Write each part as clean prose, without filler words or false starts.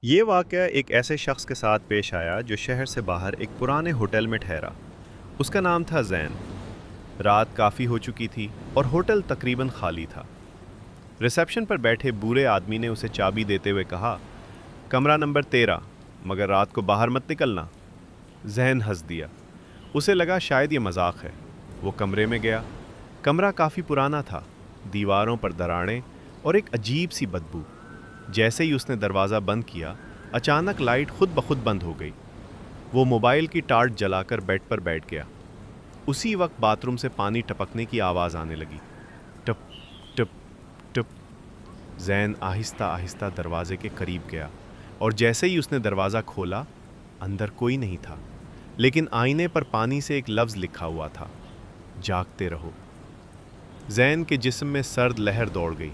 یہ واقعہ ایک ایسے شخص کے ساتھ پیش آیا جو شہر سے باہر ایک پرانے ہوٹل میں ٹھہرا۔ اس کا نام تھا زین۔ رات کافی ہو چکی تھی اور ہوٹل تقریباً خالی تھا۔ ریسیپشن پر بیٹھے بوڑھے آدمی نے اسے چابی دیتے ہوئے کہا، کمرہ نمبر 13، مگر رات کو باہر مت نکلنا۔ زین ہنس دیا۔ اسے لگا شاید یہ مذاق ہے۔ وہ کمرے میں گیا۔ کمرہ کافی پرانا تھا، دیواروں پر دراڑیں اور ایک عجیب سی بدبو۔ جیسے ہی اس نے دروازہ بند کیا، اچانک لائٹ خود بخود بند ہو گئی۔ وہ موبائل کی ٹارچ جلا کر بیڈ پر بیٹھ گیا۔ اسی وقت باتھ روم سے پانی ٹپکنے کی آواز آنے لگی، ٹپ ٹپ ٹپ۔ زین آہستہ آہستہ دروازے کے قریب گیا اور جیسے ہی اس نے دروازہ کھولا، اندر کوئی نہیں تھا، لیکن آئینے پر پانی سے ایک لفظ لکھا ہوا تھا، جاگتے رہو۔ زین کے جسم میں سرد لہر دوڑ گئی۔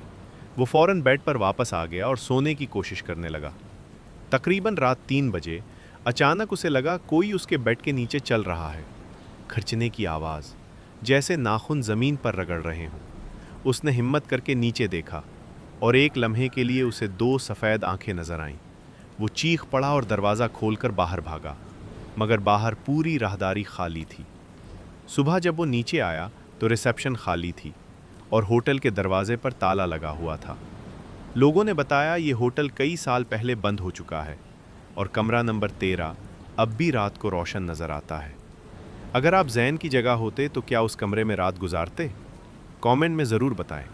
وہ فوراً بیڈ پر واپس آ گیا اور سونے کی کوشش کرنے لگا۔ تقریباً رات 3 بجے اچانک اسے لگا کوئی اس کے بیڈ کے نیچے چل رہا ہے، کھرچنے کی آواز، جیسے ناخن زمین پر رگڑ رہے ہوں۔ اس نے ہمت کر کے نیچے دیکھا اور ایک لمحے کے لیے اسے 2 سفید آنکھیں نظر آئیں۔ وہ چیخ پڑا اور دروازہ کھول کر باہر بھاگا، مگر باہر پوری راہداری خالی تھی۔ صبح جب وہ نیچے آیا تو ریسیپشن خالی تھی اور ہوٹل کے دروازے پر تالا لگا ہوا تھا۔ لوگوں نے بتایا یہ ہوٹل کئی سال پہلے بند ہو چکا ہے اور کمرہ نمبر 13 اب بھی رات کو روشن نظر آتا ہے۔ اگر آپ زین کی جگہ ہوتے تو کیا اس کمرے میں رات گزارتے؟ کامنٹ میں ضرور بتائیں۔